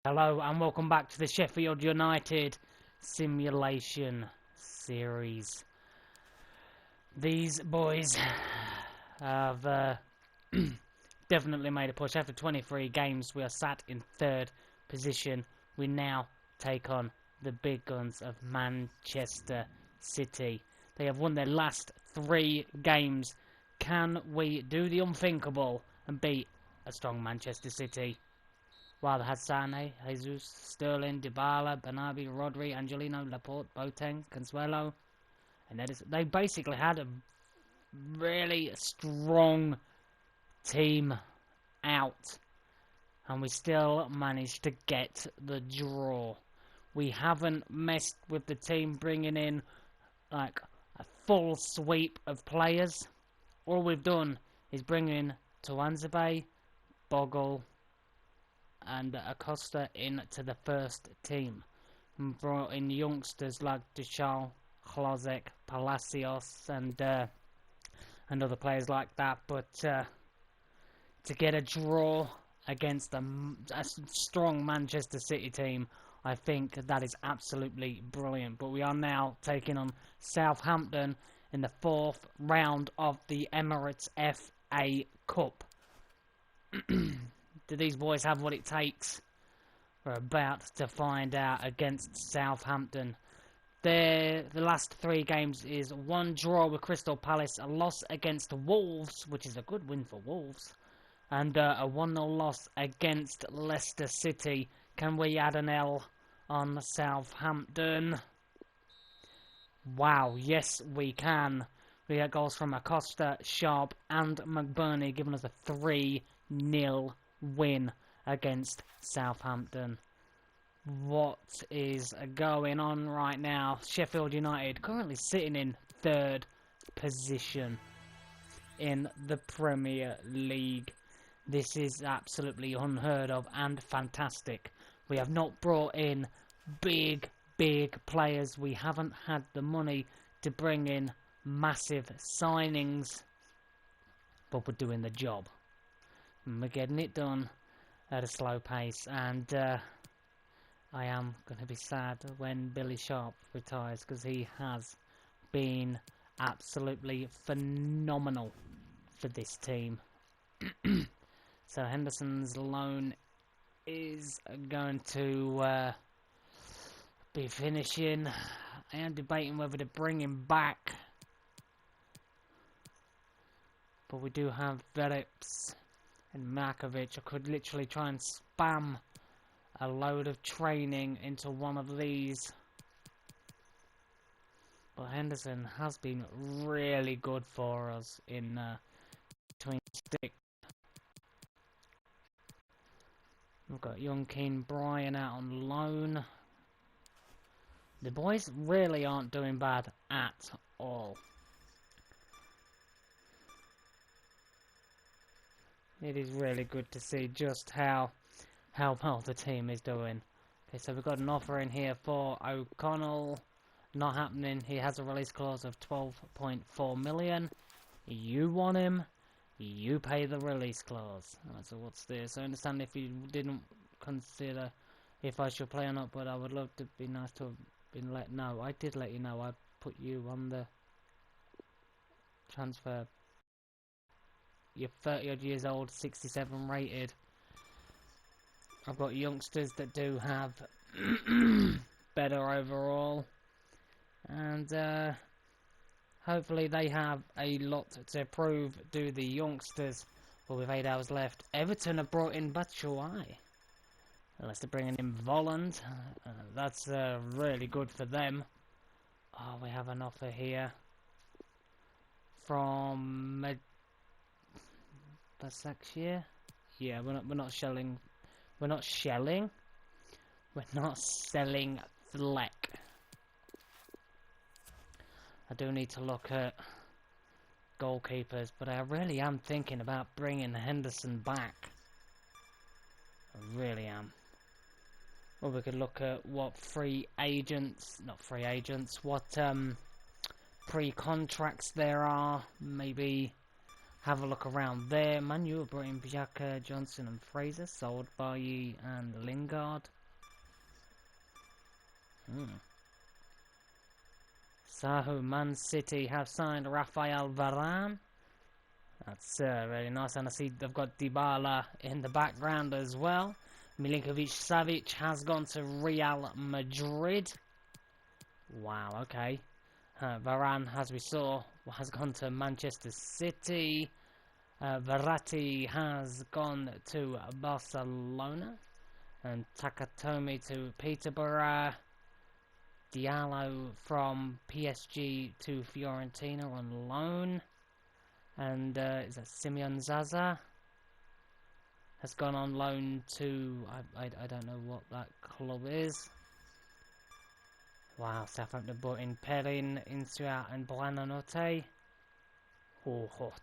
Hello and welcome back to the Sheffield United simulation series. These boys have definitely made a push. After 23 games, we are sat in third position. We now take on the big guns of Manchester City. They have won their last 3 games. Can we do the unthinkable and beat a strong Manchester City? Well, they had Sane, Jesus, Sterling, Dybala, Bernabé, Rodri, Angelino, Laporte, Boateng, Consuelo, and Edison. They basically had a really strong team out, and we still managed to get the draw. We haven't messed with the team bringing in like a full sweep of players. All we've done is bring in Tuanzebe, Bogle, and Acosta into the first team, and brought in youngsters like Duchamp, Hlozek, Palacios, and other players like that. But to get a draw against a strong Manchester City team, I think that is absolutely brilliant. But we are now taking on Southampton in the 4th round of the Emirates FA Cup. Do these boys have what it takes? We're about to find out against Southampton. The last 3 games is 1 draw with Crystal Palace, a loss against Wolves, which is a good win for Wolves, and a 1-0 loss against Leicester City. Can we add an L on Southampton? Wow, yes we can. We get goals from Acosta, Sharp and McBurney, giving us a 3-0 win against Southampton. What is going on right now? Sheffield United currently sitting in 3rd position in the Premier League. This is absolutely unheard of and fantastic. We have not brought in big players. We haven't had the money to bring in massive signings, but we're doing the job. We're getting it done at a slow pace, and I am going to be sad when Billy Sharp retires, because he has been absolutely phenomenal for this team. So Henderson's loan is going to be finishing. I am debating whether to bring him back, but we do have Phillips and Markovic. I could literally try and spam a load of training into one of these. But Henderson has been really good for us in between sticks. We've got young Keane Bryan out on loan. The boys really aren't doing bad at all. It is really good to see just how well the team is doing. Okay, so we've got an offer in here for O'Connell. Not happening. He has a release clause of 12.4 million. You want him, you pay the release clause. Right, so what's this? I understand if you didn't consider if I should play or not, but I would love to be nice to have been let know. I did let you know. I put you on the transfer. You're 30 odd years old, 67 rated. I've got youngsters that do have better overall, and hopefully they have a lot to prove, do the youngsters. Well, with 8 hours left, Everton have brought in Batshuayi. Unless they're bringing in Volland. That's really good for them. Oh, we have an offer here from Basakshir. Yeah, we're not shelling. We're not shelling. We're not selling Fleck. I do need to look at goalkeepers, but I really am thinking about bringing Henderson back. I really am. Or we could look at what what pre-contracts there are. Maybe have a look around there. Manu have brought in Bjaka, Johnson and Fraser, sold Bailly and Lingard. Sahu, Man City have signed Rafael Varane. That's really nice, and I see they've got Dybala in the background as well. Milinkovic-Savic has gone to Real Madrid. Wow, okay. Varane, as we saw, has gone to Manchester City. Verratti has gone to Barcelona. And Takatomi to Peterborough. Diallo from PSG to Fiorentina on loan. And is that Simeon Zaza? Has gone on loan to, I don't know what that club is. Wow, Southampton brought in Perin, Insua and Buonanotte.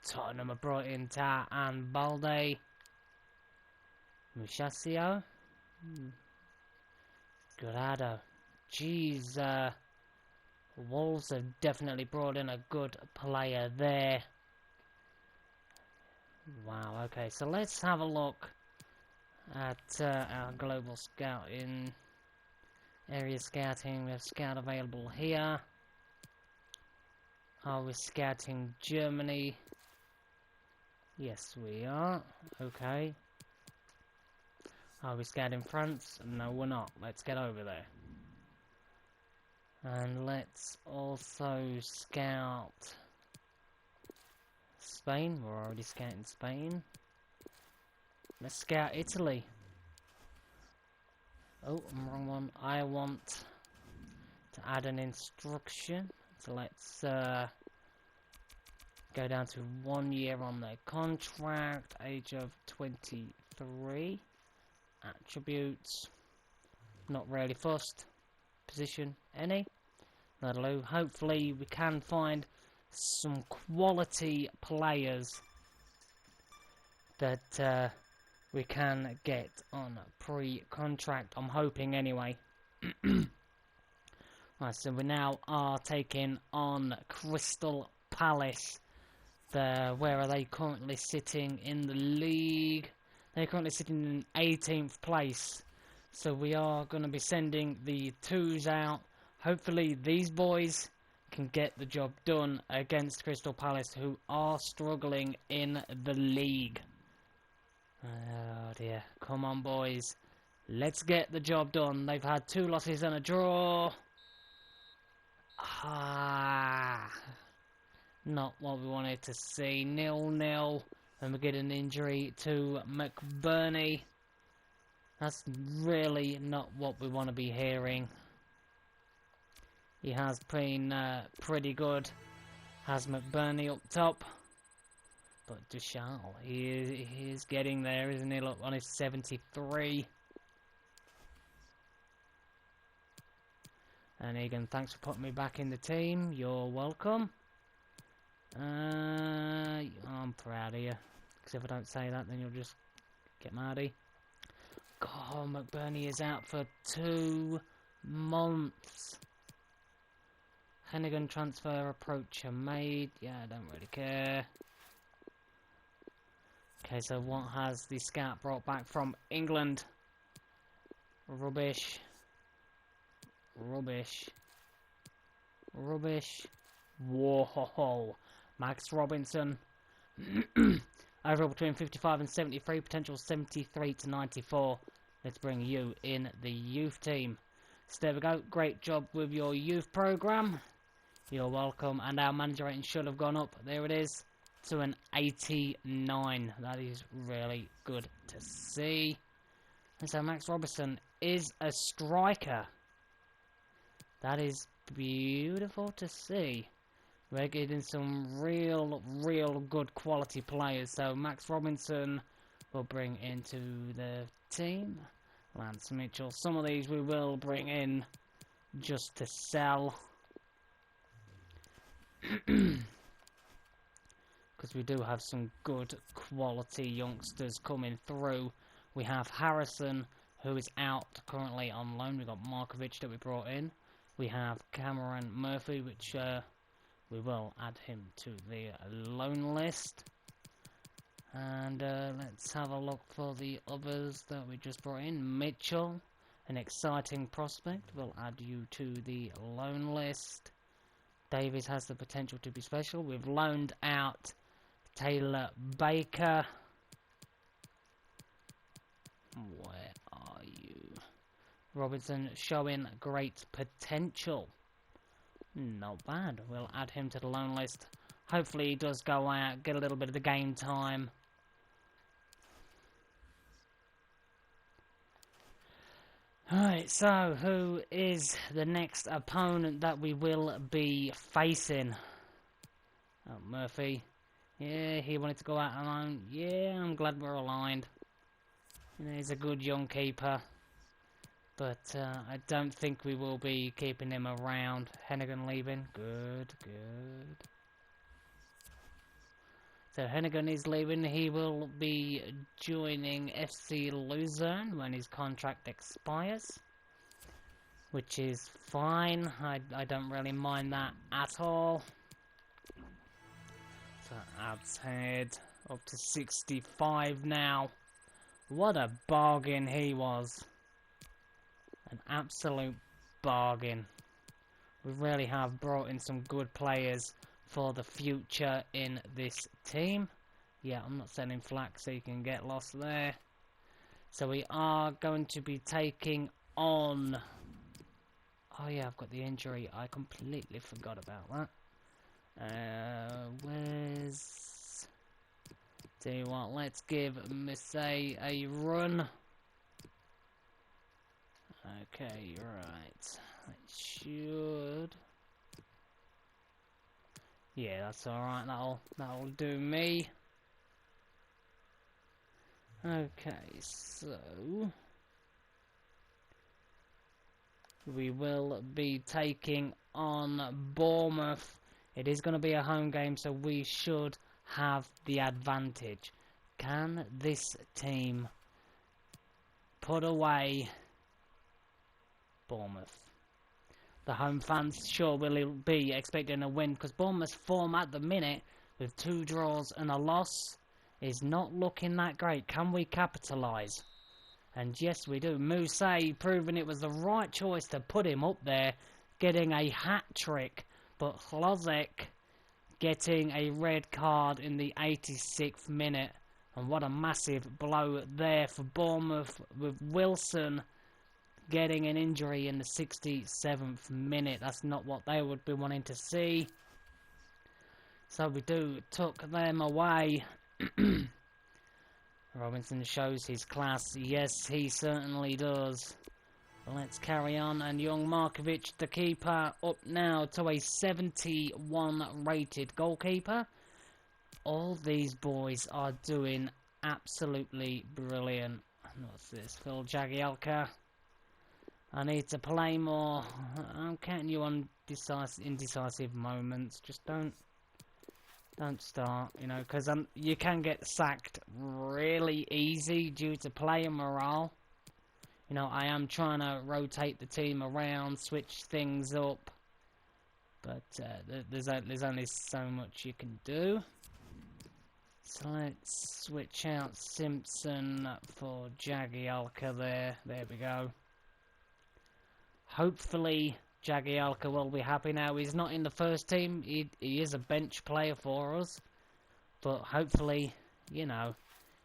Tottenham have brought in Ta and Balde. Musasio. Grado. Jeez, Wolves have definitely brought in a good player there. Wow, okay, so let's have a look at our global scouting, area scouting. We have scout available here. Are we scouting Germany? Yes, we are. Okay. Are we scouting France? No, we're not. Let's get over there. And let's also scout Spain. We're already scouting Spain. Let's scout Italy. Oh, wrong one. I want to add an instruction. So let's go down to 1 year on their contract. Age of 23. Attributes. Not really fussed. Position. Any. That'll do. Hopefully we can find some quality players that we can get on pre-contract. I'm hoping anyway. Right, so we now are taking on Crystal Palace. Where are they currently sitting in the league? They're currently sitting in 18th place. So we are going to be sending the twos out. Hopefully these boys can get the job done against Crystal Palace, who are struggling in the league. Oh dear. Come on, boys. Let's get the job done. They've had 2 losses and a draw. Not what we wanted to see. 0-0. And we get an injury to McBurney. That's really not what we want to be hearing. He has been pretty good. Has McBurney up top. But Duchamp, he is getting there, isn't he? Look, on his 73. And Egan, thanks for putting me back in the team. You're welcome. I'm proud of you. Because if I don't say that, then you'll just get mardy. God, McBurney is out for 2 months. Hennigan transfer approach made. Yeah, I don't really care. Okay, so what has the scout brought back from England? Rubbish. Rubbish. Rubbish. Whoa. Max Robinson. Overall between 55 and 73. Potential 73 to 94. Let's bring you in the youth team. So there we go. Great job with your youth program. You're welcome. And our manager rating should have gone up. There it is. To an 89. That is really good to see. And so Max Robinson is a striker. That is beautiful to see. We're getting some real good quality players. So Max Robinson will bring into the team. Lance Mitchell. Some of these we will bring in just to sell. Because we do have some good quality youngsters coming through. We have Harrison, who is out currently on loan. We've got Markovic that we brought in. We have Cameron Murphy, which we will add him to the loan list. And let's have a look for the others that we just brought in. Mitchell, an exciting prospect. We'll add you to the loan list. Davies has the potential to be special. We've loaned out Taylor Baker. Where are you? Robinson showing great potential. Not bad. We'll add him to the loan list. Hopefully he does go out, get a little bit of the game time. Alright, so who is the next opponent that we will be facing? Oh, Murphy. Yeah, he wanted to go out alone. Yeah, I'm glad we're aligned. You know, he's a good young keeper. But I don't think we will be keeping him around. Hennigan leaving. Good, good. So Hennigan is leaving. He will be joining FC Luzern when his contract expires, which is fine. I don't really mind that at all. So Ab's head up to 65 now. What a bargain he was. An absolute bargain. We really have brought in some good players for the future in this team. Yeah, I'm not sending flack so you can get lost there. So we are going to be taking on... Oh yeah, I've got the injury. I completely forgot about that. Where's... Tell you what, let's give Missy a run. Okay, right. It should... Yeah, that's alright, that'll do me. Okay, so we will be taking on Bournemouth. It is going to be a home game, so we should have the advantage. Can this team put away Bournemouth? The home fans sure will be expecting a win, because Bournemouth's form at the minute, with 2 draws and a loss, is not looking that great. Can we capitalise? And yes, we do. Moussa proving it was the right choice to put him up there, getting a hat-trick, but Hlozek getting a red card in the 86th minute. And what a massive blow there for Bournemouth, with Wilson getting an injury in the 67th minute. That's not what they would be wanting to see. So we took them away. Robinson shows his class. Yes, he certainly does. Let's carry on. And young Markovic, the keeper, up now to a 71 rated goalkeeper. All these boys are doing absolutely brilliant. What's this? Phil Jagielka. I need to play more. I'm counting you on indecisive moments. Just don't start, you know, because you can get sacked really easy due to player morale. You know, I am trying to rotate the team around, switch things up, but there's only so much you can do. So let's switch out Simpson for Jagielka there. There we go. Hopefully Jagielka will be happy now. He's not in the first team. He is a bench player for us. But hopefully, you know,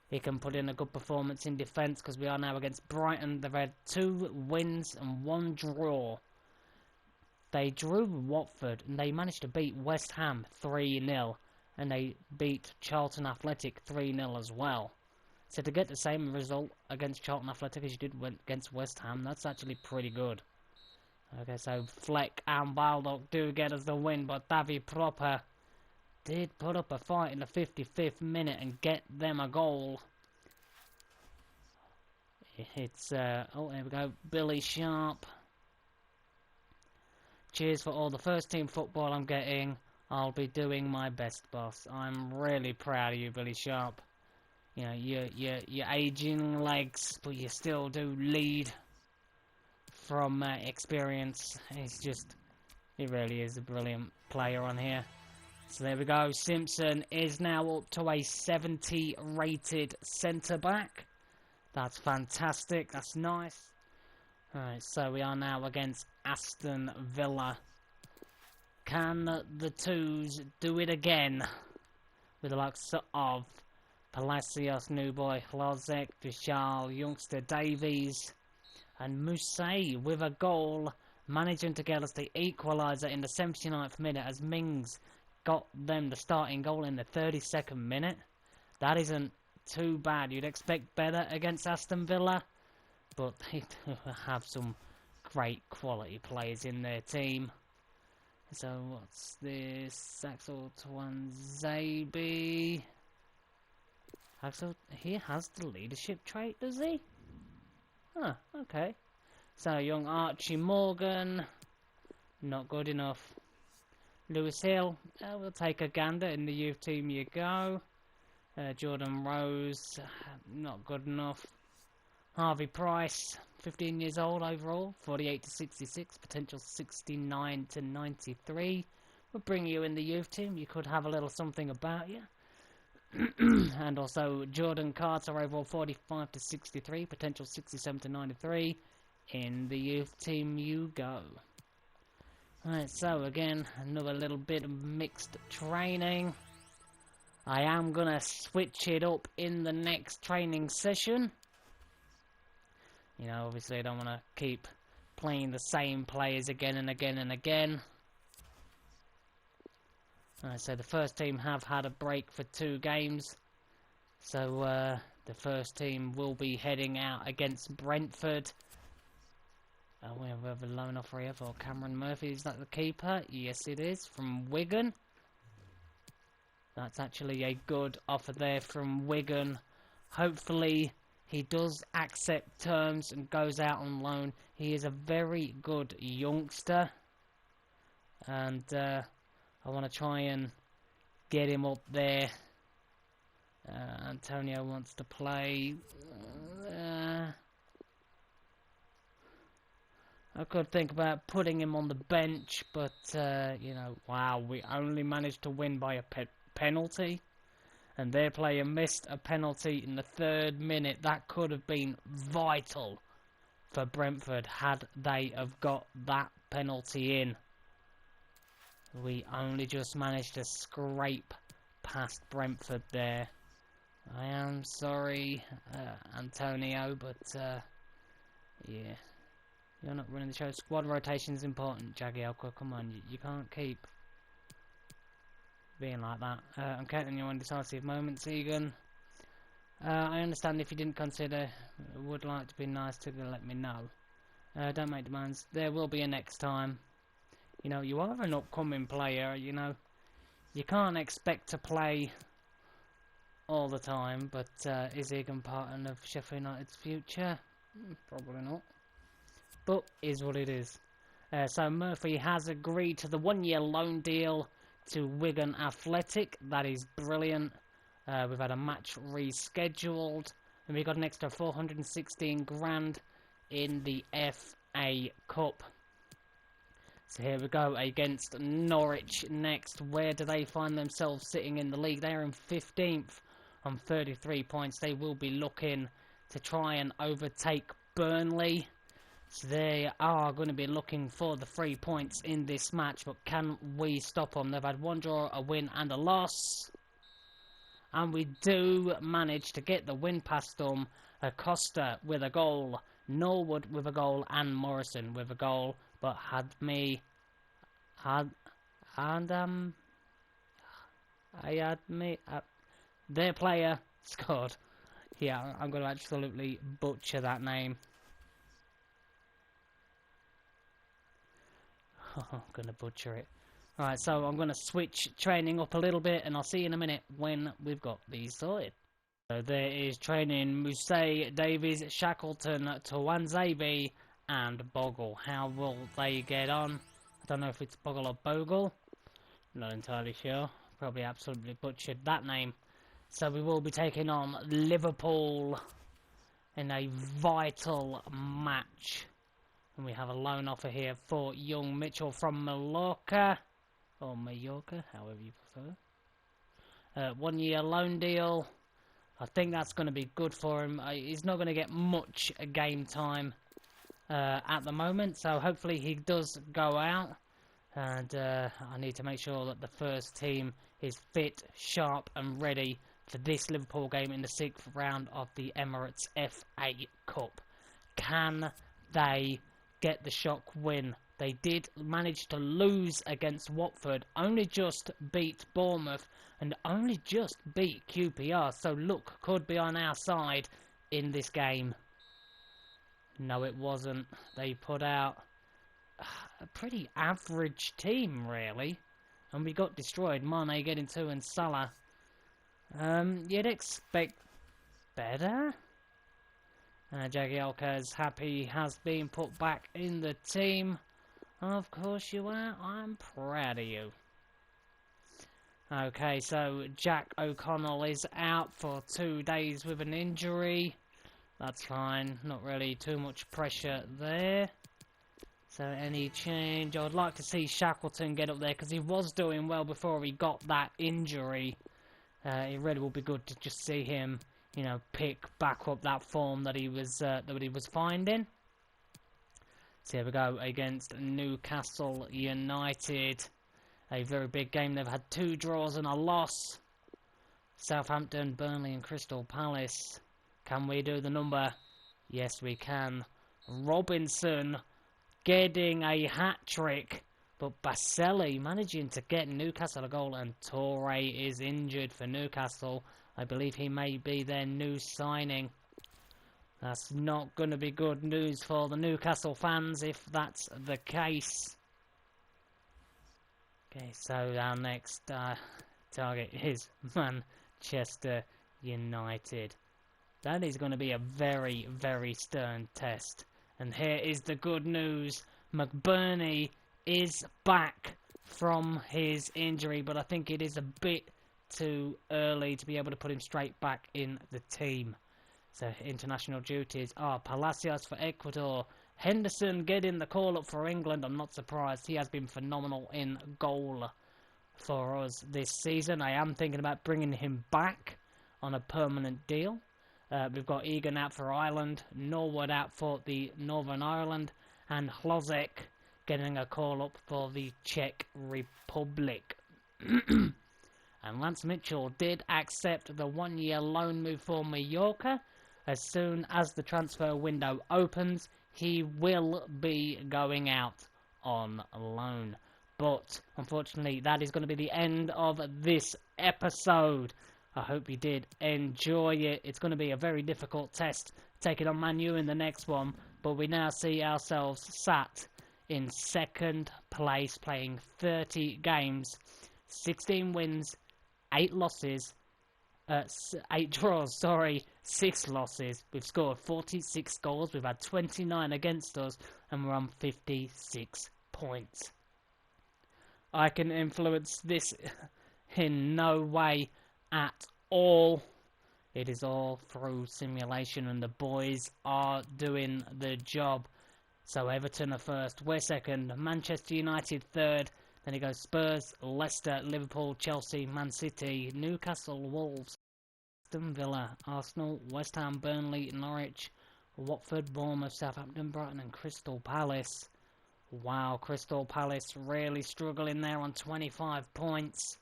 he can put in a good performance in defence, because we are now against Brighton. They've had 2 wins and 1 draw. They drew Watford and they managed to beat West Ham 3-0. And they beat Charlton Athletic 3-0 as well. So to get the same result against Charlton Athletic as you did against West Ham, that's actually pretty good. Okay, so Fleck and Baldock do get us the win, but Davi Proper did put up a fight in the 55th minute and get them a goal. It's, oh, there we go, Billy Sharp. Cheers for all the first team football I'm getting. I'll be doing my best, boss. I'm really proud of you, Billy Sharp. You know, you're aging legs, but you still do lead from experience. He really is a brilliant player on here. So there we go. Simpson is now up to a 70 rated centre-back. That's fantastic. That's nice. Alright, so we are now against Aston Villa. Can the Twos do it again? With the likes of Palacios, new boy, Hlozek, Vishal, youngster Davies, and Mousset with a goal, managing to get us the equaliser in the 79th minute as Mings got them the starting goal in the 32nd minute. That isn't too bad. You'd expect better against Aston Villa, but they do have some great quality players in their team. So what's this? Axel Twanzebe. Axel, he has the leadership trait, does he? Huh, okay. So young Archie Morgan, not good enough. Lewis Hill, we'll take a gander. In the youth team you go. Jordan Rose, not good enough. Harvey Price, 15 years old overall, 48 to 66, potential 69 to 93. We'll bring you in the youth team. You could have a little something about you. And also Jordan Carter, overall 45 to 63, potential 67 to 93. In the youth team you go. Right, so again, another little bit of mixed training. I am going to switch it up in the next training session. You know, obviously I don't want to keep playing the same players again and again and again. So the first team have had a break for 2 games. So the first team will be heading out against Brentford. We have a loan offer here for Cameron Murphy. Is that the keeper? Yes, it is. From Wigan. That's actually a good offer there from Wigan. Hopefully he does accept terms and goes out on loan. He is a very good youngster. And I want to try and get him up there. Antonio wants to play. I could think about putting him on the bench, but, you know, wow, we only managed to win by a penalty. And their player missed a penalty in the 3rd minute. That could have been vital for Brentford had they have got that penalty in. We only just managed to scrape past Brentford there. I am sorry, Antonio, but, yeah. You're not running the show. Squad rotation is important, Jagielka. Come on, you can't keep being like that. I'm counting your indecisive moments, Egan. I understand if you didn't consider, would like to be nice to let me know. Don't make demands. There will be a next time. You know, you are an upcoming player, you know. You can't expect to play all the time, but is Egan part of Sheffield United's future? Probably not. But is what it is. So Murphy has agreed to the 1-year loan deal to Wigan Athletic. That is brilliant. We've had a match rescheduled, and we got an extra 416 grand in the FA Cup. So here we go against Norwich next. Where do they find themselves sitting in the league? They're in 15th on 33 points. They will be looking to try and overtake Burnley. So they are going to be looking for the 3 points in this match, but can we stop them? They've had 1 draw, a win and a loss. And we do manage to get the win past them. Acosta with a goal, Norwood with a goal, and Morrison with a goal. But their player scored. Yeah, I'm going to absolutely butcher that name. I'm going to butcher it. Alright, so I'm going to switch training up a little bit, and I'll see you in a minute when we've got these sorted. So there is training Mousset, Davies, Shackleton, Twanzebe, and Bogle. How will they get on? I don't know if it's Bogle or Bogle. Not entirely sure. Probably absolutely butchered that name. So we will be taking on Liverpool in a vital match. And we have a loan offer here for young Mitchell from Mallorca. or Mallorca, however you prefer. 1 year loan deal. I think that's going to be good for him. He's not going to get much game time at the moment, so hopefully he does go out. And I need to make sure that the first team is fit, sharp and ready for this Liverpool game in the 6th round of the Emirates FA Cup. Can they get the shock win? They did manage to lose against Watford, only just beat Bournemouth and only just beat QPR, so luck could be on our side in this game. No, it wasn't. They put out a pretty average team, really, and we got destroyed. Mane getting 2 and Salah. You'd expect better. Jagielka is happy, has been put back in the team. Of course you are. I'm proud of you. Okay, so Jack O'Connell is out for 2 days with an injury. That's fine. Not really too much pressure there. So any change? I would like to see Shackleton get up there because he was doing well before he got that injury. It really will be good to just see him, you know, pick back up that form that he was finding. So here we go against Newcastle United. A very big game. They've had 2 draws and a loss. Southampton, Burnley and Crystal Palace. Can we do the number? Yes, we can. Robinson getting a hat-trick, but Baselli managing to get Newcastle a goal, and Toure is injured for Newcastle. I believe he may be their new signing. That's not going to be good news for the Newcastle fans if that's the case. Okay, so our next target is Manchester United. That is going to be a very, very stern test. And here is the good news. McBurney is back from his injury, but I think it is a bit too early to be able to put him straight back in the team. So international duties are Palacios for Ecuador. Henderson getting the call-up for England. I'm not surprised. He has been phenomenal in goal for us this season. I am thinking about bringing him back on a permanent deal. We've got Egan out for Ireland, Norwood out for the Northern Ireland, and Hlozek getting a call-up for the Czech Republic. And Lance Mitchell did accept the 1-year loan move for Mallorca. As soon as the transfer window opens, he will be going out on loan. But, unfortunately, that is going to be the end of this episode. I hope you did enjoy it. It's going to be a very difficult test taking on Man U in the next one. But we now see ourselves sat in 2nd place, playing 30 games, 16 wins, 8 losses, 8 draws, 6 losses. We've scored 46 goals. We've had 29 against us, and we're on 56 points. I can influence this in no way at all. It is all through simulation, and the boys are doing the job. So Everton are first, we're second, Manchester United third, then it goes Spurs, Leicester, Liverpool, Chelsea, Man City, Newcastle, Wolves, Aston Villa, Arsenal, West Ham, Burnley, Norwich, Watford, Bournemouth, Southampton, Brighton and Crystal Palace. Wow, Crystal Palace really struggling there on 25 points.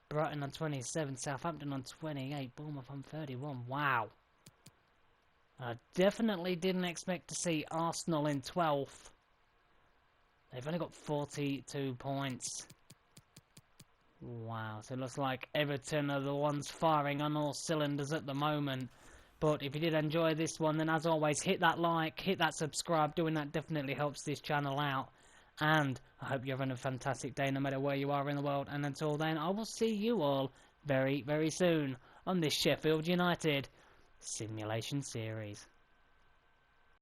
Brighton on 27, Southampton on 28, Bournemouth on 31. Wow. I definitely didn't expect to see Arsenal in 12th. They've only got 42 points. Wow, so it looks like Everton are the ones firing on all cylinders at the moment. But if you did enjoy this one, then as always, hit that like, hit that subscribe. Doing that definitely helps this channel out. And I hope you're having a fantastic day no matter where you are in the world. And until then, I will see you all very, very soon on this Sheffield United Simulation Series.